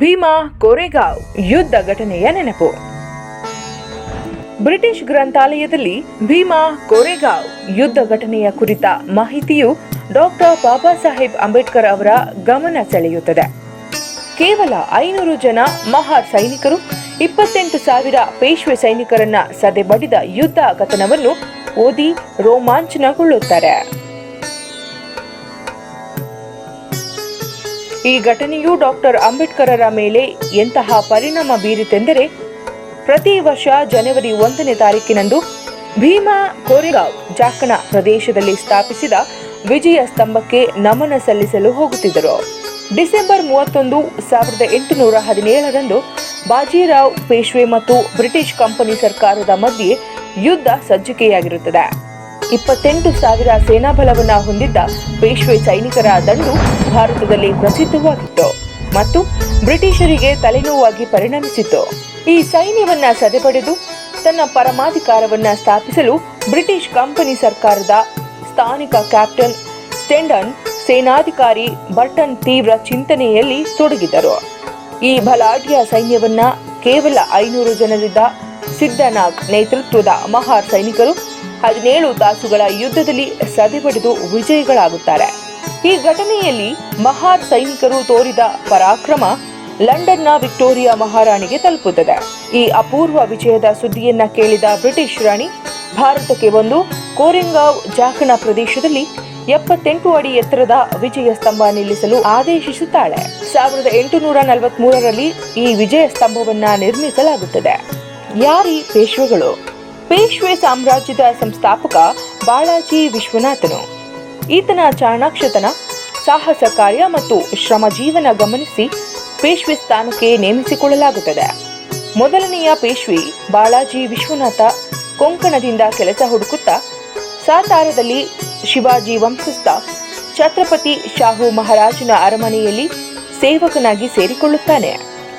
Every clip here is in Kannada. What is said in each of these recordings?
ಭೀಮಾ ಕೋರೆಗಾಂವ್ ಯುದ್ಧ ಘಟನೆಯ ನೆನಪು. ಬ್ರಿಟಿಷ್ ಗ್ರಂಥಾಲಯದಲ್ಲಿ ಭೀಮಾ ಕೋರೆಗಾಂವ್ ಯುದ್ಧ ಘಟನೆಯ ಕುರಿತ ಮಾಹಿತಿಯು ಡಾಕ್ಟರ್ ಬಾಬಾ ಸಾಹೇಬ್ ಅಂಬೇಡ್ಕರ್ ಅವರ ಗಮನ ಸೆಳೆಯುತ್ತದೆ. ಕೇವಲ 500 ಜನ ಮಹಾರ್ ಸೈನಿಕರು 28,000 ಪೇಶ್ವೆ ಸೈನಿಕರನ್ನ ಸದೆಬಡಿದ ಯುದ್ಧ ಕಥನವನ್ನು ಓದಿ ರೋಮಾಂಚನಗೊಳ್ಳುತ್ತಾರೆ. ಈ ಘಟನೆಯು ಡಾಕ್ಟರ್ ಅಂಬೇಡ್ಕರರ ಮೇಲೆ ಎಂತಹ ಪರಿಣಾಮ ಬೀರಿತೆಂದರೆ, ಪ್ರತಿ ವರ್ಷ ಜನವರಿ 1ನೇ ತಾರೀಕಿನಂದು ಭೀಮಾ ಕೋರೆಗಾಂವ್ ಜಾಖನ ಪ್ರದೇಶದಲ್ಲಿ ಸ್ಥಾಪಿಸಿದ ವಿಜಯ ಸ್ತಂಭಕ್ಕೆ ನಮನ ಸಲ್ಲಿಸಲು ಹೋಗುತ್ತಿದ್ದರು. ಡಿಸೆಂಬರ್ 31, 1817ರಂದು ಬಾಜಿರಾವ್ ಪೇಶ್ವೆ ಮತ್ತು ಬ್ರಿಟಿಷ್ ಕಂಪನಿ ಸರ್ಕಾರದ ಮಧ್ಯೆ ಯುದ್ಧ ಸಜ್ಜಿಕೆಯಾಗಿರುತ್ತದೆ. 28,000 ಸೇನಾಬಲವನ್ನು ಹೊಂದಿದ್ದ ಪೇಶ್ವೆ ಸೈನಿಕರ ದಂಡು ಭಾರತದಲ್ಲಿ ಪ್ರಸಿದ್ಧವಾಗಿತ್ತು ಮತ್ತು ಬ್ರಿಟಿಷರಿಗೆ ತಲೆನೋವಾಗಿ ಪರಿಣಮಿಸಿತ್ತು. ಈ ಸೈನ್ಯವನ್ನ ಸದೆಬಡೆದು ತನ್ನ ಪರಮಾಧಿಕಾರವನ್ನ ಸ್ಥಾಪಿಸಲು ಬ್ರಿಟಿಷ್ ಕಂಪನಿ ಸರ್ಕಾರದ ಸ್ಥಾನಿಕ ಕ್ಯಾಪ್ಟನ್ ಸ್ಟೆಂಡನ್, ಸೇನಾಧಿಕಾರಿ ಬರ್ಟನ್ ತೀವ್ರ ಚಿಂತನೆಯಲ್ಲಿ ತೊಡಗಿದರು. ಈ ಬಲಾಢ್ಯ ಸೈನ್ಯವನ್ನ ಕೇವಲ 500 ಜನರಿದ್ದ ಸಿದ್ದನಾಗ್ ನೇತೃತ್ವದ ಮಹಾರ್ ಸೈನಿಕರು 17 ತಾಸುಗಳ ಯುದ್ಧದಲ್ಲಿ ಸದೆಬಡಿದು ವಿಜಯಿಗಳಾಗುತ್ತಾರೆ. ಈ ಘಟನೆಯಲ್ಲಿ ಮಹಾರ್ ಸೈನಿಕರು ತೋರಿದ ಪರಾಕ್ರಮ ಲಂಡನ್ನ ವಿಕ್ಟೋರಿಯಾ ಮಹಾರಾಣಿಗೆ ತಲುಪುತ್ತದೆ. ಈ ಅಪೂರ್ವ ವಿಜಯದ ಸುದ್ದಿಯನ್ನ ಕೇಳಿದ ಬ್ರಿಟಿಷ್ ರಾಣಿ ಭಾರತಕ್ಕೆ ಬಂದು ಕೋರೆಗಾಂವ್ ಜಾಖನ ಪ್ರದೇಶದಲ್ಲಿ 78 ಅಡಿ ಎತ್ತರದ ವಿಜಯ ಸ್ತಂಭ ನಿಲ್ಲಿಸಲು ಆದೇಶಿಸುತ್ತಾಳೆ. 1843ರಲ್ಲಿ ಈ ವಿಜಯ ಸ್ತಂಭವನ್ನ ನಿರ್ಮಿಸಲಾಗುತ್ತದೆ. ಯಾರಿ ಪೇಶ್ವೆಗಳು? ಪೇಶ್ವೆ ಸಾಮ್ರಾಜ್ಯದ ಸಂಸ್ಥಾಪಕ ಬಾಳಾಜಿ ವಿಶ್ವನಾಥನು. ಈತನ ಚಾಣಾಕ್ಷತನ, ಸಾಹಸ ಕಾರ್ಯ ಮತ್ತು ಶ್ರಮ ಜೀವನ ಗಮನಿಸಿ ಪೇಶ್ವೆ ಸ್ಥಾನಕ್ಕೆ ನೇಮಿಸಿಕೊಳ್ಳಲಾಗುತ್ತದೆ. ಮೊದಲನೆಯ ಪೇಶ್ವೆ ಬಾಳಾಜಿ ವಿಶ್ವನಾಥ ಕೊಂಕಣದಿಂದ ಕೆಲಸ ಹುಡುಕುತ್ತಾ ಸಾತಾರದಲ್ಲಿ ಶಿವಾಜಿ ವಂಶಸ್ಥ ಛತ್ರಪತಿ ಶಾಹು ಮಹಾರಾಜನ ಅರಮನೆಯಲ್ಲಿ ಸೇವಕನಾಗಿ ಸೇರಿಕೊಳ್ಳುತ್ತಾನೆ.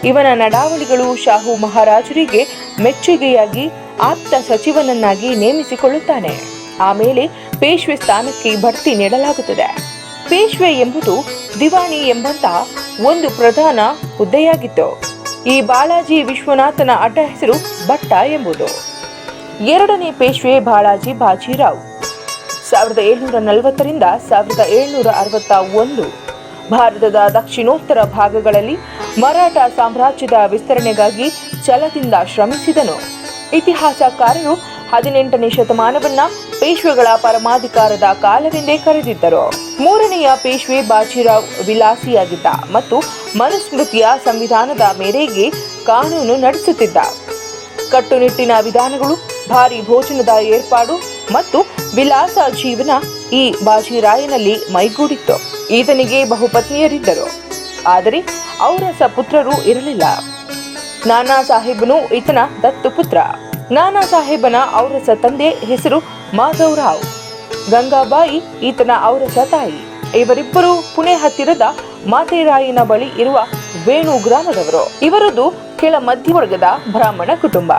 ಇವನ ನಡಾವಳಿಗಳು ಶಾಹು ಮಹಾರಾಜರಿಗೆ ಮೆಚ್ಚುಗೆಯಾಗಿ ಆಪ್ತ ಸಚಿವನನ್ನಾಗಿ ನೇಮಿಸಿಕೊಳ್ಳುತ್ತಾನೆ. ಆಮೇಲೆ ಪೇಶ್ವೆ ಸ್ಥಾನಕ್ಕೆ ಬಡ್ತಿ ನೀಡಲಾಗುತ್ತದೆ. ಪೇಶ್ವೆ ಎಂಬುದು ದಿವಾಣಿ ಎಂಬಂತಹ ಒಂದು ಪ್ರಧಾನ ಹುದ್ದೆಯಾಗಿತ್ತು. ಈ ಬಾಳಾಜಿ ವಿಶ್ವನಾಥನ ಅಡ್ಡ ಹೆಸರು ಭಟ್ಟ ಎಂಬುದು. ಎರಡನೇ ಪೇಶ್ವೆ ಬಾಳಾಜಿ ಬಾಜಿರಾವ್ 1740ರಿಂದ 1761 ಭಾರತದ ದಕ್ಷಿಣೋತ್ತರ ಭಾಗಗಳಲ್ಲಿ ಮರಾಠ ಸಾಮ್ರಾಜ್ಯದ ವಿಸ್ತರಣೆಗಾಗಿ ಛಲದಿಂದ ಶ್ರಮಿಸಿದನು. ಇತಿಹಾಸಕಾರರು 18ನೇ ಶತಮಾನವನ್ನ ಪೇಶ್ವೆಗಳ ಪರಮಾಧಿಕಾರದ ಕಾಲವೆಂದೇ ಕರೆದಿದ್ದರು. ಮೂರನೆಯ ಪೇಶ್ವೆ ಬಾಜಿರಾವ್ ವಿಲಾಸಿಯಾಗಿದ್ದ ಮತ್ತು ಮನುಸ್ಮೃತಿಯ ಸಂವಿಧಾನದ ಮೇರೆಗೆ ಕಾನೂನು ನಡೆಸುತ್ತಿದ್ದ. ಕಟ್ಟುನಿಟ್ಟಿನ ವಿಧಾನಗಳು, ಭಾರಿ ಭೋಜನದ ಏರ್ಪಾಡು ಮತ್ತು ವಿಲಾಸ ಜೀವನ ಈ ಬಾಜಿರಾಯನಲ್ಲಿ ಮೈಗೂಡಿತ್ತು. ಈತನಿಗೆ ಬಹುಪತ್ನಿಯರಿದ್ದರು, ಆದರೆ ಔರಸ ಪುತ್ರರು ಇರಲಿಲ್ಲ. ನಾನಾ ಸಾಹೇಬನು ಈತನ ದತ್ತು ಪುತ್ರ. ನಾನಾ ಸಾಹೇಬನ ಔರಸ ತಂದೆ ಹೆಸರು ಮಾಧವರಾವ್. ಗಂಗಾಬಾಯಿ ಈತನ ಔರಸ ತಾಯಿ. ಇವರಿಬ್ಬರು ಪುಣೆ ಹತ್ತಿರದ ಮಾತೆರಾಯನ ಬಳಿ ಇರುವ ವೇಣು ಗ್ರಾಮದವರು. ಇವರದು ಕೆಳ ಮಧ್ಯವರ್ಗದ ಬ್ರಾಹ್ಮಣ ಕುಟುಂಬ.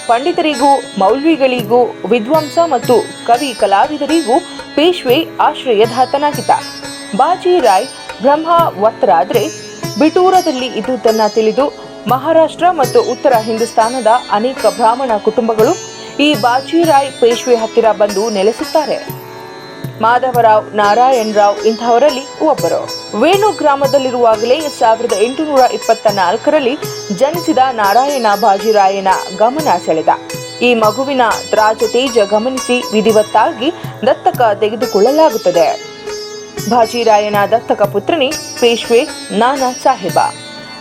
ಪಂಡಿತರಿಗೂ ಮೌಲ್ವಿಗಳಿಗೂ ವಿದ್ವಾಂಸ ಮತ್ತು ಕವಿ ಕಲಾವಿದರಿಗೂ ಪೇಶ್ವೆ ಆಶ್ರಯದಾತನಾಗಿದ್ದ. ಬಾಜಿರಾಯ್ ಬ್ರಹ್ಮಾವತ್ತರಾದ್ರೆ ಬಿಟೂರದಲ್ಲಿ ಇದ್ದುದನ್ನ ತಿಳಿದು ಮಹಾರಾಷ್ಟ್ರ ಮತ್ತು ಉತ್ತರ ಹಿಂದೂಸ್ತಾನದ ಅನೇಕ ಬ್ರಾಹ್ಮಣ ಕುಟುಂಬಗಳು ಈ ಬಾಜಿರಾಯ್ ಪೇಶ್ವೆ ಹತ್ತಿರ ಬಂದು ನೆಲೆಸುತ್ತಾರೆ. ಮಾಧವರಾವ್, ನಾರಾಯಣ್ ರಾವ್ ಇಂತಹವರಲ್ಲಿ ಒಬ್ಬರು. ವೇಣು ಗ್ರಾಮದಲ್ಲಿರುವಾಗಲೇ 1824ರಲ್ಲಿ ಜನಿಸಿದ ನಾರಾಯಣ ಬಾಜಿರಾಯನ ಗಮನ ಸೆಳೆದ. ಈ ಮಗುವಿನ ರಾಜತೇಜ ಗಮನಿಸಿ ವಿಧಿವತ್ತಾಗಿ ದತ್ತಕ ತೆಗೆದುಕೊಳ್ಳಲಾಗುತ್ತದೆ. ಬಾಜಿರಾಯನ ದತ್ತಕ ಪುತ್ರನೇ ಪೇಶ್ವೆ ನಾನಾ ಸಾಹೇಬ.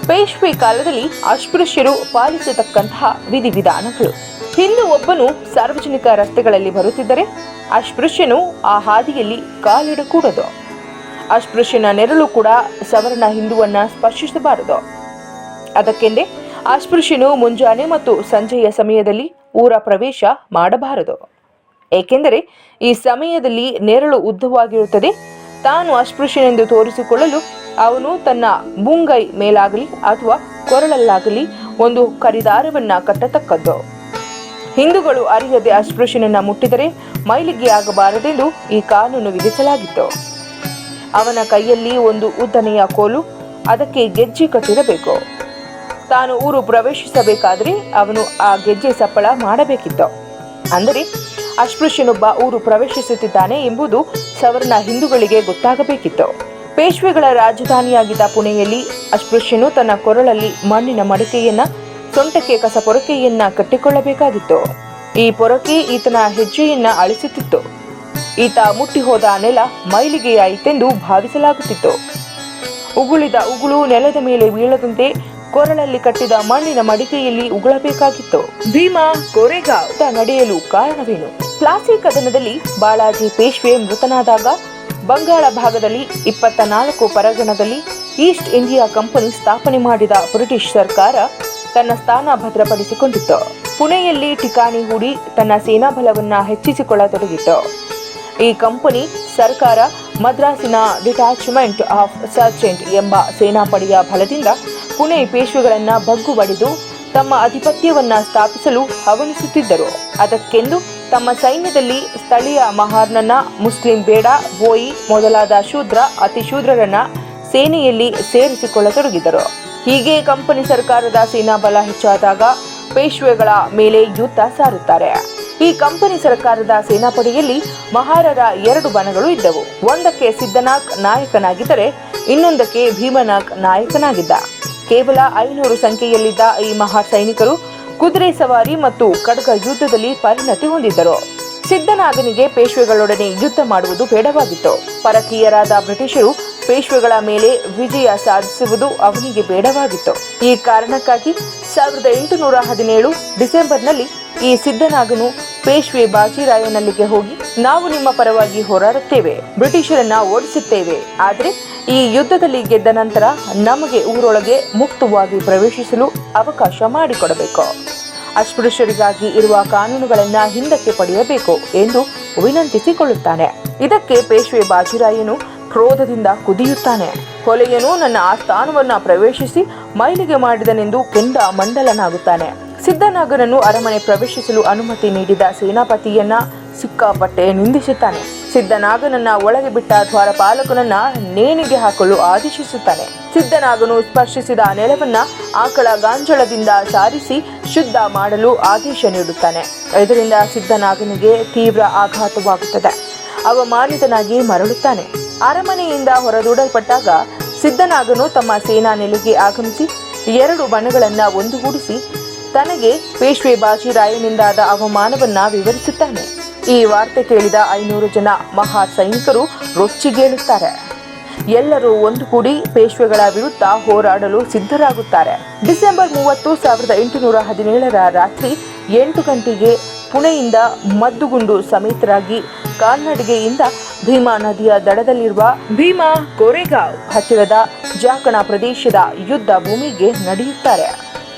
ಪೇಶ್ವೆ ಕಾಲದಲ್ಲಿ ಅಸ್ಪೃಶ್ಯರು ಪಾಲಿಸತಕ್ಕಂತಹ ವಿಧಿವಿಧಾನಗಳು. ಹಿಂದೂ ಒಬ್ಬನು ಸಾರ್ವಜನಿಕ ರಸ್ತೆಗಳಲ್ಲಿ ಬರುತ್ತಿದ್ದರೆ ಅಸ್ಪೃಶ್ಯನು ಆ ಹಾದಿಯಲ್ಲಿ ಕಾಲಿಡಕೂಡದು. ಅಸ್ಪೃಶ್ಯನ ನೆರಳು ಕೂಡ ಸವರ್ಣ ಹಿಂದುವನ್ನ ಸ್ಪರ್ಶಿಸಬಾರದು. ಅದಕ್ಕೆಂದೇ ಅಸ್ಪೃಶ್ಯನು ಮುಂಜಾನೆ ಮತ್ತು ಸಂಜೆಯ ಸಮಯದಲ್ಲಿ ಊರ ಪ್ರವೇಶ ಮಾಡಬಾರದು. ಏಕೆಂದರೆ ಈ ಸಮಯದಲ್ಲಿ ನೆರಳು ಉದ್ದವಾಗಿರುತ್ತದೆ. ತಾನು ಅಸ್ಪೃಶ್ಯನೆಂದು ತೋರಿಸಿಕೊಳ್ಳಲು ಅವನು ತನ್ನ ಮುಂಗೈ ಮೇಲಾಗಲಿ ಅಥವಾ ಕೊರಳಲ್ಲಾಗಲಿ ಒಂದು ಕರಿದಾರವನ್ನ ಕಟ್ಟತಕ್ಕದ್ದು. ಹಿಂದೂಗಳು ಅರಿಯದೆ ಅಸ್ಪೃಶ್ಯನನ್ನ ಮುಟ್ಟಿದರೆ ಮೈಲಿಗೆ ಆಗಬಾರದೆಂದು ಈ ಕಾನೂನು ವಿಧಿಸಲಾಗಿತ್ತು. ಅವನ ಕೈಯಲ್ಲಿ ಒಂದು ಉದ್ದನೆಯ ಕೋಲು, ಅದಕ್ಕೆ ಗೆಜ್ಜೆ ಕಟ್ಟಿರಬೇಕು. ತಾನು ಊರು ಪ್ರವೇಶಿಸಬೇಕಾದ್ರೆ ಅವನು ಆ ಗೆಜ್ಜೆ ಸಪ್ಪಳ ಮಾಡಬೇಕಿತ್ತು. ಅಂದರೆ ಅಸ್ಪೃಶ್ಯನೊಬ್ಬ ಊರು ಪ್ರವೇಶಿಸುತ್ತಿದ್ದಾನೆ ಎಂಬುದು ಸವರ್ಣ ಹಿಂದೂಗಳಿಗೆ ಗೊತ್ತಾಗಬೇಕಿತ್ತು. ಪೇಶ್ವೆಗಳ ರಾಜಧಾನಿಯಾಗಿದ್ದ ಪುಣೆಯಲ್ಲಿ ಅಸ್ಪೃಶ್ಯನು ತನ್ನ ಕೊರಳಲ್ಲಿ ಮಣ್ಣಿನ ಮಡಿಕೆಯನ್ನ, ಸೊಂಟಕ್ಕೆ ಕಸ ಪೊರಕೆಯನ್ನ ಕಟ್ಟಿಕೊಳ್ಳಬೇಕಾಗಿತ್ತು. ಈ ಪೊರಕೆ ಈತನ ಹೆಜ್ಜೆಯನ್ನ ಅಳಿಸುತ್ತಿತ್ತು. ಈತ ಮುಟ್ಟಿ ಹೋದ ನೆಲ ಮೈಲಿಗೆಯಾಯಿತೆಂದು ಭಾವಿಸಲಾಗುತ್ತಿತ್ತು. ಉಗುಳಿದ ಉಗುಳು ನೆಲದ ಮೇಲೆ ಬೀಳದಂತೆ ಕೊರಳಲ್ಲಿ ಕಟ್ಟಿದ ಮಣ್ಣಿನ ಮಡಿಕೆಯಲ್ಲಿ ಉಗುಳಬೇಕಾಗಿತ್ತು. ಭೀಮಾ ಕೋರೆಗಾಂವ್ ನಡೆಯಲು ಕಾರಣವೇನು? ಪ್ಲಾಸಿ ಕದನದಲ್ಲಿ ಬಾಳಾಜಿ ಪೇಶ್ವೆ ಮೃತನಾದಾಗ ಬಂಗಾಳ ಭಾಗದಲ್ಲಿ 24 ಪರಗಣದಲ್ಲಿ ಈಸ್ಟ್ ಇಂಡಿಯಾ ಕಂಪನಿ ಸ್ಥಾಪನೆ ಮಾಡಿದ ಬ್ರಿಟಿಷ್ ಸರ್ಕಾರ ತನ್ನ ಸ್ಥಾನ ಭದ್ರಪಡಿಸಿಕೊಂಡಿತ್ತು. ಪುಣೆಯಲ್ಲಿ ಠಿಕಾಣಿ ಹೂಡಿ ತನ್ನ ಸೇನಾ ಬಲವನ್ನ ಹೆಚ್ಚಿಸಿಕೊಳ್ಳತೊಡಗಿತ್ತು. ಈ ಕಂಪನಿ ಸರ್ಕಾರ ಮದ್ರಾಸಿನ ಡಿಟ್ಯಾಚ್ಮೆಂಟ್ ಆಫ್ ಸರ್ಜೆಂಟ್ ಎಂಬ ಸೇನಾಪಡೆಯ ಬಲದಿಂದ ಪುಣೆ ಪೇಶ್ವೆಗಳನ್ನ ಬಗ್ಗು ಬಡಿದು ತಮ್ಮ ಆಧಿಪತ್ಯವನ್ನ ಸ್ಥಾಪಿಸಲು ಹವಣಿಸುತ್ತಿದ್ದರು. ಅದಕ್ಕೆಂದು ತಮ್ಮ ಸೈನ್ಯದಲ್ಲಿ ಸ್ಥಳೀಯ ಮಹಾರ್ನನ್ನ, ಮುಸ್ಲಿಂ ಬೇಡ, ಬೋಯಿ ಮೊದಲಾದ ಶೂದ್ರ, ಅತಿಶೂದ್ರರನ್ನ ಸೇನೆಯಲ್ಲಿ ಸೇರಿಸಿಕೊಳ್ಳತೊಡಗಿದರು. ಹೀಗೆ ಕಂಪನಿ ಸರ್ಕಾರದ ಸೇನಾ ಬಲ ಹೆಚ್ಚಾದಾಗ ಪೇಶ್ವೆಗಳ ಮೇಲೆ ಯುದ್ಧ ಸಾರುತ್ತಾರೆ. ಈ ಕಂಪನಿ ಸರ್ಕಾರದ ಸೇನಾಪಡೆಯಲ್ಲಿ ಮಹಾರರ 2 ಬಣಗಳು ಇದ್ದವು. ಒಂದಕ್ಕೆ ಸಿದ್ದನಾಗ್ ನಾಯಕನಾಗಿದ್ದರೆ ಇನ್ನೊಂದಕ್ಕೆ ಭೀಮನಾಗ್ ನಾಯಕನಾಗಿದ್ದ. ಕೇವಲ 500 ಸಂಖ್ಯೆಯಲ್ಲಿದ್ದ ಈ ಮಹಾ ಸೈನಿಕರು ಕುದುರೆ ಸವಾರಿ ಮತ್ತು ಖಡ್ಗ ಯುದ್ಧದಲ್ಲಿ ಪರಿಣತಿ ಹೊಂದಿದ್ದರು. ಸಿದ್ದನಾಗನಿಗೆ ಪೇಶ್ವೆಗಳೊಡನೆ ಯುದ್ಧ ಮಾಡುವುದು ಬೇಡವಾಗಿತ್ತು. ಪರಕೀಯರಾದ ಬ್ರಿಟಿಷರು ಪೇಶ್ವೆಗಳ ಮೇಲೆ ವಿಜಯ ಸಾಧಿಸುವುದು ಅವನಿಗೆ ಬೇಡವಾಗಿತ್ತು. ಈ ಕಾರಣಕ್ಕಾಗಿ 1817 ಡಿಸೆಂಬರ್ನಲ್ಲಿ ಈ ಸಿದ್ದನಾಗನು ಪೇಶ್ವೆ ಬಾಜಿರಾಯನಲ್ಲಿಗೆ ಹೋಗಿ, ನಾವು ನಿಮ್ಮ ಪರವಾಗಿ ಹೋರಾಡುತ್ತೇವೆ, ಬ್ರಿಟಿಷರನ್ನ ಓಡಿಸುತ್ತೇವೆ, ಆದರೆ ಈ ಯುದ್ಧದಲ್ಲಿ ಗೆದ್ದ ನಂತರ ನಮಗೆ ಊರೊಳಗೆ ಮುಕ್ತವಾಗಿ ಪ್ರವೇಶಿಸಲು ಅವಕಾಶ ಮಾಡಿಕೊಡಬೇಕು, ಅಸ್ಪೃಶ್ಯರಿಗಾಗಿ ಇರುವ ಕಾನೂನುಗಳನ್ನ ಹಿಂದಕ್ಕೆ ಪಡೆಯಬೇಕು ಎಂದು ವಿನಂತಿಸಿಕೊಳ್ಳುತ್ತಾನೆ. ಇದಕ್ಕೆ ಪೇಶ್ವೆ ಬಾಜಿರಾಯನು ಕ್ರೋಧದಿಂದ ಕುದಿಯುತ್ತಾನೆ. ಹೊಲೆಯನು ನನ್ನ ಆಸ್ಥಾನವನ್ನ ಪ್ರವೇಶಿಸಿ ಮೈಲಿಗೆ ಮಾಡಿದನೆಂದು ಕೆಂಡ ಮಂಡಲನಾಗುತ್ತಾನೆ. ಸಿದ್ದನಾಗನನ್ನು ಅರಮನೆ ಪ್ರವೇಶಿಸಲು ಅನುಮತಿ ನೀಡಿದ ಸೇನಾಪತಿಯನ್ನ ಸಿಕ್ಕಾಪಟ್ಟೆ ನಿಂದಿಸುತ್ತಾನೆ. ಸಿದ್ದನಾಗನನ್ನ ಒಳಗೆ ಬಿಟ್ಟ ದ್ವಾರಪಾಲಕನನ್ನ ನೇಣಿಗೆ ಹಾಕಲು ಆದೇಶಿಸುತ್ತಾನೆ. ಸಿದ್ದನಾಗನು ಸ್ಪರ್ಶಿಸಿದ ನೆಲವನ್ನ ಆಕಳ ಗಾಂಜಳದಿಂದ ಸಾರಿಸಿ ಶುದ್ಧ ಮಾಡಲು ಆದೇಶ ನೀಡುತ್ತಾನೆ. ಇದರಿಂದ ಸಿದ್ದನಾಗನಿಗೆ ತೀವ್ರ ಆಘಾತವಾಗುತ್ತದೆ. ಅವಮಾನಿತನಾಗಿ ಮರಳುತ್ತಾನೆ. ಅರಮನೆಯಿಂದ ಹೊರದೂಡಲ್ಪಟ್ಟಾಗ ಸಿದ್ದನಾಗನು ತಮ್ಮ ಸೇನಾ ನೆಲೆಗೆ ಆಗಮಿಸಿ 2 ಬಣಗಳನ್ನ ಒಂದುಗೂಡಿಸಿ ತನಗೆ ಪೇಶ್ವೆ ಬಾಜಿರಾಯನಿಂದಾದ ಅವಮಾನವನ್ನ ವಿವರಿಸುತ್ತಾನೆ. ಈ ವಾರ್ತೆ ಕೇಳಿದ 500 ಜನ ಮಹಾ ಸೈನಿಕರು ರೊಚ್ಚಿಗೇಳುತ್ತಾರೆ. ಎಲ್ಲರೂ ಒಂದುಗೂಡಿ ಪೇಶ್ವೆಗಳ ವಿರುದ್ಧ ಹೋರಾಡಲು ಸಿದ್ಧರಾಗುತ್ತಾರೆ. ಡಿಸೆಂಬರ್ 30, 1817 ರಾತ್ರಿ 8 ಗಂಟೆಗೆ ಪುಣೆಯಿಂದ ಮದ್ದುಗುಂಡು ಸಮೇತರಾಗಿ ಕಾಲ್ನಡಿಗೆಯಿಂದ ಭೀಮಾ ನದಿಯ ದಡದಲ್ಲಿರುವ ಭೀಮಾ ಕೋರೆಗಾಂವ್ ಹತ್ತಿರದ ಜಾಕಣ ಪ್ರದೇಶದ ಯುದ್ಧ ಭೂಮಿಗೆ ನಡೆಯುತ್ತಾರೆ.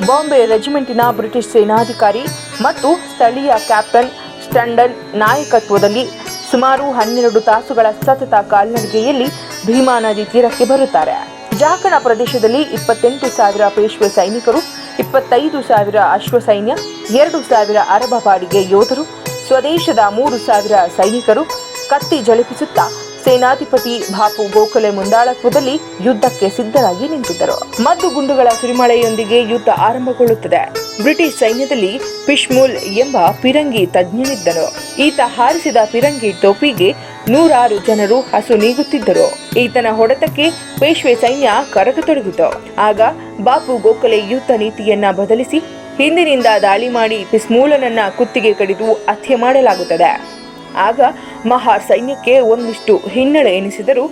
ಬಾಂಬೆ ರೆಜಿಮೆಂಟಿನ ಬ್ರಿಟಿಷ್ ಸೇನಾಧಿಕಾರಿ ಮತ್ತು ಸ್ಥಳೀಯ ಕ್ಯಾಪ್ಟನ್ ಸ್ಟಂಡನ್ ನಾಯಕತ್ವದಲ್ಲಿ ಸುಮಾರು 12 ತಾಸುಗಳ ಸತತ ಕಾಲ್ನಡಿಗೆಯಲ್ಲಿ ಭೀಮಾ ನದಿ ತೀರಕ್ಕೆ ಬರುತ್ತಾರೆ. ಜಾಕಣ ಪ್ರದೇಶದಲ್ಲಿ 28,000 ಪೇಶ್ವೆ ಸೈನಿಕರು, 25,000 ಅಶ್ವಸೈನ್ಯ, 2,000 ಅರಬ ಬಾಡಿಗೆ ಯೋಧರು, ಸ್ವದೇಶದ 3,000 ಸೈನಿಕರು ಕತ್ತಿ ಜಳಿಪಿಸುತ್ತಾ ಸೇನಾಧಿಪತಿ ಬಾಪು ಗೋಖಲೆ ಮುಂದಾಳತ್ವದಲ್ಲಿ ಯುದ್ಧಕ್ಕೆ ಸಿದ್ಧರಾಗಿ ನಿಂತಿದ್ದರು. ಮದ್ದು ಗುಂಡುಗಳ ಸುರಿಮಳೆಯೊಂದಿಗೆ ಯುದ್ಧ ಆರಂಭಗೊಳ್ಳುತ್ತದೆ. ಬ್ರಿಟಿಷ್ ಸೈನ್ಯದಲ್ಲಿ ಪಿಶ್ಮೂಲ್ ಎಂಬ ಪಿರಂಗಿ ತಜ್ಞನಿದ್ದನು. ಈತ ಹಾರಿಸಿದ ಪಿರಂಗಿ ಟೋಪಿಗೆ 100 ಜನರು ಹಸು ನೀಗುತ್ತಿದ್ದರು. ಈತನ ಹೊಡೆತಕ್ಕೆ ಪೇಶ್ವೆ ಸೈನ್ಯ ಕರಗತೊಡಗಿತು. ಆಗ ಬಾಪು ಗೋಖಲೆ ಯುದ್ಧ ನೀತಿಯನ್ನ ಬದಲಿಸಿ ಹಿಂದಿನಿಂದ ದಾಳಿ ಮಾಡಿ ಪಿಸ್ಮೂಲನನ್ನ ಕುತ್ತಿಗೆ ಕಡಿದು ಹತ್ಯೆ ಮಾಡಲಾಗುತ್ತದೆ. ಆಗ ಮಹಾರ್ ಸೈನ್ಯಕ್ಕೆ ಒಂದಿಷ್ಟು ಹಿನ್ನಡೆ ಎನಿಸಿದರೂ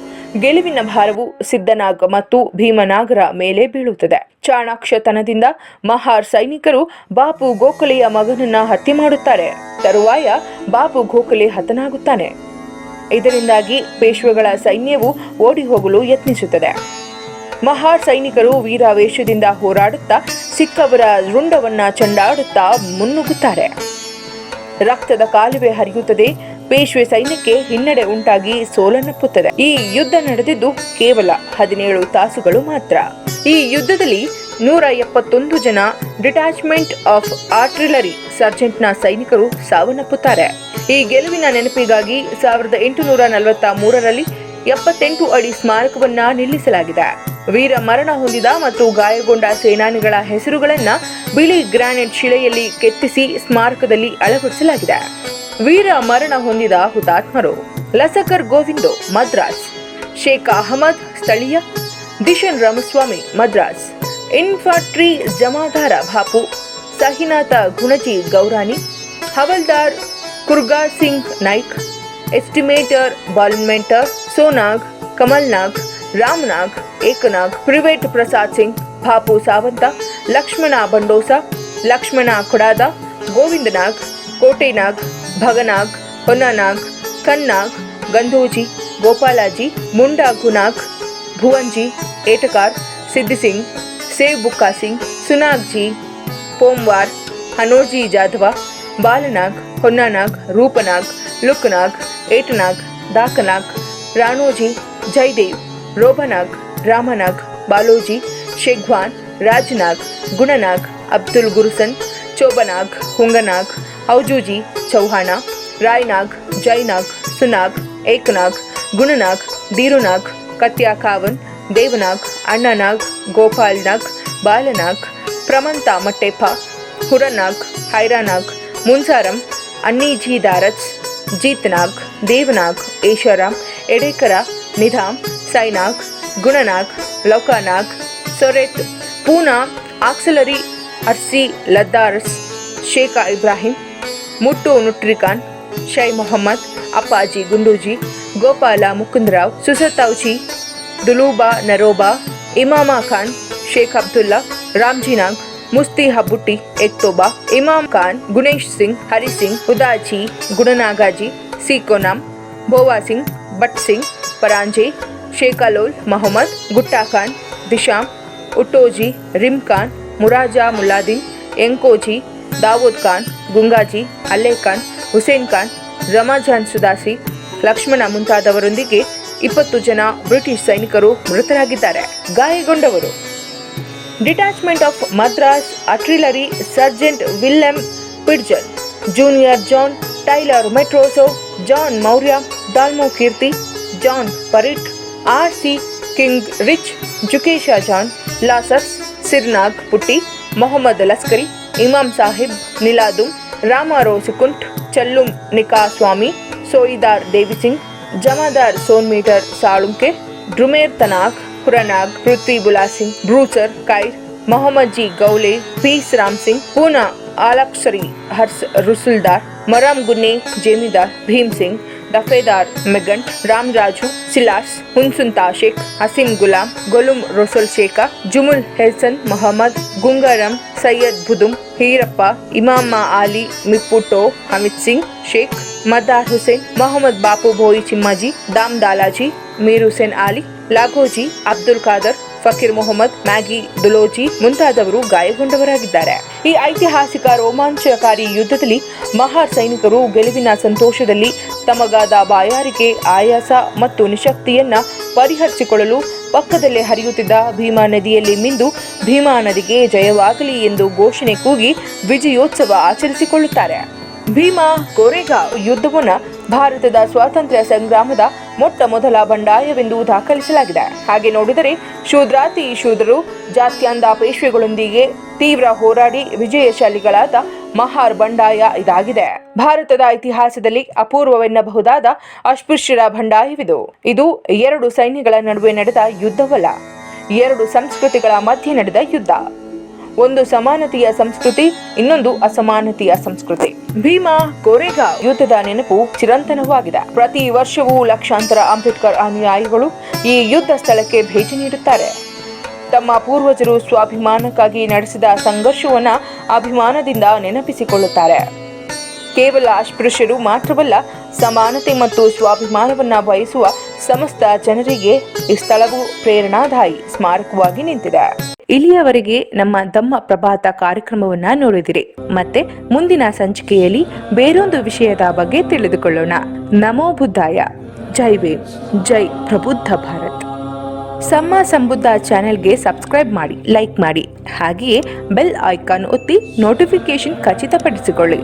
ಗೆಲುವಿನ ಭಾರವು ಸಿದ್ದನಾಗ್ ಮತ್ತು ಭೀಮನಾಗರ ಮೇಲೆ ಬೀಳುತ್ತದೆ. ಚಾಣಾಕ್ಷತನದಿಂದ ಮಹಾರ್ ಸೈನಿಕರು ಬಾಪು ಗೋಖಲೆಯ ಮಗನನ್ನ ಹತ್ಯೆ ಮಾಡುತ್ತಾರೆ. ತರುವಾಯ ಬಾಪು ಗೋಖಲೆ ಹತನಾಗುತ್ತಾನೆ. ಇದರಿಂದಾಗಿ ಪೇಶ್ವೆಗಳ ಸೈನ್ಯವು ಓಡಿ ಹೋಗಲು ಯತ್ನಿಸುತ್ತದೆ. ಮಹಾರ್ ಸೈನಿಕರು ವೀರಾವೇಶದಿಂದ ಹೋರಾಡುತ್ತಾ ಸಿಕ್ಕವರ ರುಂಡವನ್ನ ಚೆಂಡಾಡುತ್ತಾ ಮುನ್ನುಗ್ಗುತ್ತಾರೆ. ರಕ್ತದ ಕಾಲುವೆ ಹರಿಯುತ್ತದೆ. ಪೇಶ್ವೆ ಸೈನ್ಯಕ್ಕೆ ಹಿನ್ನಡೆ ಉಂಟಾಗಿ ಸೋಲನ್ನಪ್ಪುತ್ತದೆ. ಈ ಯುದ್ಧ ನಡೆದಿದ್ದು ಕೇವಲ 17 ತಾಸುಗಳು ಮಾತ್ರ. ಈ ಯುದ್ಧದಲ್ಲಿ 171 ಜನ ಡಿಟ್ಯಾಚ್ಮೆಂಟ್ ಆಫ್ ಆರ್ಟಿಲರಿ ಸರ್ಜೆಂಟ್ನ ಸೈನಿಕರು ಸಾವನ್ನಪ್ಪುತ್ತಾರೆ. ಈ ಗೆಲುವಿನ ನೆನಪಿಗಾಗಿ 1843ರಲ್ಲಿ 78 ಅಡಿ ಸ್ಮಾರಕವನ್ನ ನಿಲ್ಲಿಸಲಾಗಿದೆ. ವೀರ ಮರಣ ಹೊಂದಿದ ಮತ್ತು ಗಾಯಗೊಂಡ ಸೇನಾನಿಗಳ ಹೆಸರುಗಳನ್ನು ಬಿಳಿ ಗ್ರಾನೈಟ್ ಶಿಲೆಯಲ್ಲಿ ಕೆತ್ತಿಸಿ ಸ್ಮಾರಕದಲ್ಲಿ ಅಳವಡಿಸಲಾಗಿದೆ. ವೀರ ಮರಣ ಹೊಂದಿದ ಹುತಾತ್ಮರು: ಲಸಕರ್ ಗೋವಿಂದೋ, ಮದ್ರಾಸ್; ಶೇಖ್ ಅಹಮದ್, ಸ್ಥಳೀಯ; ದಿಶನ್ ರಾಮಸ್ವಾಮಿ, ಮದ್ರಾಸ್; ಇನ್ಫಂಟ್ರಿ ಜಮಾದಾರ ಬಾಪು, ಸಹಿನಾಥ ಗುಣಜಿ ಗೌರಾನಿ; ಹವಲ್ದಾರ್ ಕುರ್ಗಾ ಸಿಂಗ್ ನಾಯ್ಕ್; ಎಸ್ಟಿಮೇಟರ್ ಬಾಲ್ಮೆಂಟರ್ ಸೋನಾಗ್, ಕಮಲ್ನಾಗ್, ರಾಮನಾಗ್, ಏಕನಾಗ್; ಪ್ರಿವೇಟ್ ಪ್ರಸಾದ್ ಸಿಂಗ್, ಬಾಪು ಸಾವಂತ; ಲಕ್ಷ್ಮಣ ಬಂಡೋಸ, ಲಕ್ಷ್ಮಣ ಕೊಡಾದ; ಗೋವಿಂದನಾಗ್, ಕೋಟೆನಾಗ್, ಭಗನಾಗ್, ಹೊನ್ನನಾಗ್, ಕನ್ನಾಗ್, ಗಂಧೋಜಿ, ಗೋಪಾಲಾಜಿ; ಮುಂಡಾ ಗುನಾಗ್, ಭುವನ್ಜಿ, ಏಟಕಾರ್; ಸಿದ್ದಿಸಿಂಗ್, ಸೇವ್ ಬುಕ್ಕಾ ಸಿಂಗ್; ಸುನಾಗ್ಜಿ, ಪೋಮ್ವಾರ್; ಹನೋಜಿ ಜಾಧವ; ಬಾಲನಾಗ್, ಹೊನ್ನನಾಗ್, ರೂಪನಾಗ್, ಲುಕ್ನಾಗ್, ಏಟನಾಗ್, ದಾಕನಾಗ್; ರಾಣೋಜಿ, ಜಯದೇವ್; ರೋಬನಾಗ್, ರಾಮನಾಗ್, ಬಾಲೋಜಿ; ಶೇಗ್ವಾನ್, ರಾಜನಾಗ್, ಗುಣನಾಗ್, ಅಬ್ದುಲ್ ಗುರುಸನ್; ಚೋಬನಾಗ್, ಹುಂಗನಾಗ್, ಹೌಜೂಜಿ, ಚೌಹಾಣ; ರಾಯ್ನಾಗ್, ಜೈನಾಗ್, ಸುನಾಗ್, ಏಕನಾಗ್, ಗುಣನಾಗ್, ದೀರುನಾಗ್, ಕತ್ಯಾ ಕಾವನ್; ದೇವನಾಗ್, ಅಣ್ಣನಾಗ್, ಗೋಪಾಲ್ನಾಗ್, ಬಾಲನಾಗ್; ಪ್ರಮಂತ ಮಟ್ಟೆಪ್ಪ; ಹುರನಾಗ್, ಹೈರಾನಾಗ್, ಮುನ್ಸಾರಂ; ಅನ್ನಿಜಿ ದಾರಚ್; ಜೀತ್ನಾಗ್, ದೇವನಾಗ್, ಏಷಾರಾಮ್; ಎಡೇಕರ, ನಿಧಾಮ್, ಸೈನಾಗ್, ಗುಣನಾಗ್, ಲೌಕಾನಾಗ್; ಸೊರೆತ್, ಪೂನಾ ಆಕ್ಸಲರಿ; ಅರ್ಸಿ ಲದ್ದಾರಸ್; ಶೇಖಾ ಇಬ್ರಾಹಿಂ; ಮುಟ್ಟು ನುಟ್ರಿಕಾನ್; ಶೈ ಮೊಹಮ್ಮದ್; ಅಪ್ಪಾಜಿ ಗುಂಡೂಜಿ; ಗೋಪಾಲ ಮುಕುಂದರಾವ್; ಸುಸತೌಚಿ; ದುಲೂಬಾ ನರೋಬಾ; ಇಮಾಮಾ ಖಾನ್; ಶೇಖ್ ಅಬ್ದುಲ್ಲಾ; ರಾಮ್ಜಿನಾಗ್; ಮುಸ್ತಿ ಹಬ್ಬುಟ್ಟಿ; ಎಕ್ತೋಬಾ; ಇಮಾಮ್ ಖಾನ್; ಗುಣೇಶ್ ಸಿಂಗ್; ಹರಿ ಸಿಂಗ್; ಉದಾಜಿ; ಗುಣನಾಗಾಜಿ; ಸಿಕೋನಾಮ್; ಬೋವಾ ಸಿಂಗ್; ಭಟ್ ಸಿಂಗ್; ಪರಾಂಜೆ; ಶೇಖಾಲೋಲ್ ಮೊಹಮ್ಮದ್; ಗುಟ್ಟಾ ಖಾನ್; ದಿಶಾಮ್; ಉಟ್ಟೋಜಿ; ರಿಮ್ ಖಾನ್; ಮುರಾಜಾ ಮುಲ್ಲಾದೀನ್; ಎಂಕೋಜಿ; ದಾವೂದ್ ಖಾನ್; ಗುಂಗಾಜಿ; ಅಲ್ಲೇ ಖಾನ್; ಹುಸೇನ್ ಖಾನ್; ರಮಾಜಾನ್ ಸುದಾಸಿ; ಲಕ್ಷ್ಮಣ ಮುಂತಾದವರೊಂದಿಗೆ 20 ಜನ ಬ್ರಿಟಿಷ್ ಸೈನಿಕರು ಮೃತರಾಗಿದ್ದಾರೆ. ಗಾಯಗೊಂಡವರು: detachment of Madras artillery sergeant William Pidgeon, junior John Taylor ಮೆಟ್ರೋಸೋ, ಜಾನ್ ಮೌರ್ಯ, ದಾಲ್ಮೋ ಕೀರ್ತಿ, ಜಾನ್ ಪರಿಟ್, ಆರ್.ಸಿ. ಕಿಂಗ್ ರಿಚ್, ಜುಕೇಶಾ ಜಾನ್, ಲಾಸರ್ಸ್, ಸಿರ್ನಾಗ್ ಪುಟ್ಟಿ, ಮೊಹಮ್ಮದ್ ಲಸ್ಕರಿ, ಇಮಾಮ್ ಸಾಹಿಬ್, ನಿಲಾದುಂ, ರಾಮಾರೋ ಸಿಕುಂಟ್, ಚಲ್ಲುಂ ನಿಕಾ ಸ್ವಾಮಿ, ಸೋಯಿದಾರ್ ದೇವಿಸಿಂಗ್, ಜಮಾದಾರ್ ಸೋನ್ಮೀಟರ್ ಸಾಳುಂಕೆ, ಡ್ರುಮೇರ್ ತನಾಗ್, ಹುರನಾಗ್, ಪೃಥ್ವಿ ಬುಲಾಸಿಂಗ್, ಬ್ರೂಚರ್, ಕೈರ್, ಮೊಹಮ್ಮದ್ ಜಿ ಗೌಲೆ, ಪೀಸ್ ರಾಮ್ ಸಿಂಗ್, ಪೂನಾ ಆಲಕ್ಷರಿ ಹರ್ಸ್ ರುಸುಲ್ದಾರ್, ಮರಾಮ್ ಗುನ್ನೆ ಜೇಮಿದಾರ್, ಭೀಮ್ ಸಿಂಗ್, ದಫೇದಾರ್ ಮೆಗಂಟ್, ರಾಮ್ ರಾಜು, ಸಿಲಾಸ್, ಹುನ್ಸುಂತಾ ಶೇಖ್, ಹಸೀನ್ ಗುಲಾಮ್, ಗೊಲುಂ ರೊಸಲ್ ಶೇಖ, ಜುಮುಲ್ ಹೆಸನ್ ಮೊಹಮ್ಮದ್, ಗುಂಗರಂ, ಸೈಯದ್ ಬುದುಂ, ಹೀರಪ್ಪ, ಇಮಾಮ ಆಲಿ ಮಿಪ್ಪುಟೋ, ಹಮಿದ್ ಸಿಂಗ್ ಶೇಖ್, ಮದ್ದಾರ್ ಹುಸೇನ್, ಮೊಹಮ್ಮದ್ ಬಾಪು ಭೋಯಿ ಚಿಮ್ಮಾಜಿ, ದಾಮ್ ದಾಲಾಜಿ, ಮೀರ್ ಹುಸೇನ್ ಆಲಿ, ಲಾಘೋಜಿ, ಅಬ್ದುಲ್ ಖಾದರ್, ಫಕೀರ್ ಮೊಹಮ್ಮದ್, ಮ್ಯಾಗಿ ದುಲೋಜಿ ಮುಂತಾದವರು ಗಾಯಗೊಂಡವರಾಗಿದ್ದಾರೆ. ಈ ಐತಿಹಾಸಿಕ ರೋಮಾಂಚಕಾರಿ ಯುದ್ಧದಲ್ಲಿ ಮಹಾರ್ ಸೈನಿಕರು ಗೆಲುವಿನ ಸಂತೋಷದಲ್ಲಿ ತಮಗಾದ ಬಾಯಾರಿಕೆ, ಆಯಾಸ ಮತ್ತು ನಿಶಕ್ತಿಯನ್ನ ಪರಿಹರಿಸಿಕೊಳ್ಳಲು ಪಕ್ಕದಲ್ಲೇ ಹರಿಯುತ್ತಿದ್ದ ಭೀಮಾ ನದಿಯಲ್ಲಿ ಮಿಂದು ಭೀಮಾ ನದಿಗೆ ಜಯವಾಗಲಿ ಎಂದು ಘೋಷಣೆ ಕೂಗಿ ವಿಜಯೋತ್ಸವ ಆಚರಿಸಿಕೊಳ್ಳುತ್ತಾರೆ. ಭೀಮಾ ಕೋರೆಗಾಂವ್ ಯುದ್ಧವನ್ನು ಭಾರತದ ಸ್ವಾತಂತ್ರ್ಯ ಸಂಗ್ರಾಮದ ಮೊಟ್ಟ ಮೊದಲ ಬಂಡಾಯವೆಂದು ದಾಖಲಿಸಲಾಗಿದೆ. ಹಾಗೆ ನೋಡಿದರೆ ಶೂದ್ರಾತಿ ಶೂದ್ರರು ಜಾತ್ಯಂಧ ಪೇಶ್ವೆಗಳೊಂದಿಗೆ ತೀವ್ರ ಹೋರಾಡಿ ವಿಜಯಶಾಲಿಗಳಾದ ಮಹಾರ್ ಬಂಡಾಯ ಇದಾಗಿದೆ. ಭಾರತದ ಇತಿಹಾಸದಲ್ಲಿ ಅಪೂರ್ವವೆನ್ನಬಹುದಾದ ಅಸ್ಪೃಶ್ಯರ ಬಂಡಾಯವಿದು. ಇದು 2 ಸೈನ್ಯಗಳ ನಡುವೆ ನಡೆದ ಯುದ್ಧವಲ್ಲ, 2 ಸಂಸ್ಕೃತಿಗಳ ಮಧ್ಯೆ ನಡೆದ ಯುದ್ಧ. ಒಂದು ಸಮಾನತೆಯ ಸಂಸ್ಕೃತಿ, ಇನ್ನೊಂದು ಅಸಮಾನತೆಯ ಸಂಸ್ಕೃತಿ. ಭೀಮಾ ಕೋರೆಗಾಂವ್ ಯುದ್ಧದ ನೆನಪು ಚಿರಂತನವಾಗಿದೆ. ಪ್ರತಿ ವರ್ಷವೂ ಲಕ್ಷಾಂತರ ಅಂಬೇಡ್ಕರ್ ಅನುಯಾಯಿಗಳು ಈ ಯುದ್ಧ ಸ್ಥಳಕ್ಕೆ ಭೇಟಿ ನೀಡುತ್ತಾರೆ. ತಮ್ಮ ಪೂರ್ವಜರು ಸ್ವಾಭಿಮಾನಕ್ಕಾಗಿ ನಡೆಸಿದ ಸಂಘರ್ಷವನ್ನ ಅಭಿಮಾನದಿಂದ ನೆನಪಿಸಿಕೊಳ್ಳುತ್ತಾರೆ. ಕೇವಲ ಅಸ್ಪೃಶ್ಯರು ಮಾತ್ರವಲ್ಲ, ಸಮಾನತೆ ಮತ್ತು ಸ್ವಾಭಿಮಾನವನ್ನ ಬಯಸುವ ಸಮಸ್ತ ಜನರಿಗೆ ಈ ಸ್ಥಳವು ಪ್ರೇರಣಾದಾಯಿ ಸ್ಮಾರಕವಾಗಿ ನಿಂತಿದೆ. ಇಲ್ಲಿಯವರೆಗೆ ನಮ್ಮ ಧಮ್ಮ ಪ್ರಭಾತ ಕಾರ್ಯಕ್ರಮವನ್ನ ನೋಡಿದಿರಿ. ಮತ್ತೆ ಮುಂದಿನ ಸಂಚಿಕೆಯಲ್ಲಿ ಬೇರೊಂದು ವಿಷಯದ ಬಗ್ಗೆ ತಿಳಿದುಕೊಳ್ಳೋಣ. ನಮೋ ಬುದ್ಧಾಯ. ಜೈ ಭೀಮ್, ಜೈ ಪ್ರಬುದ್ಧ ಭಾರತ್. ಸಮ್ಮ ಸಂಬುದ್ಧ ಚಾನೆಲ್ಗೆ ಸಬ್ಸ್ಕ್ರೈಬ್ ಮಾಡಿ, ಲೈಕ್ ಮಾಡಿ, ಹಾಗೆಯೇ ಬೆಲ್ ಐಕಾನ್ ಒತ್ತಿ ನೋಟಿಫಿಕೇಶನ್ ಖಚಿತಪಡಿಸಿಕೊಳ್ಳಿ.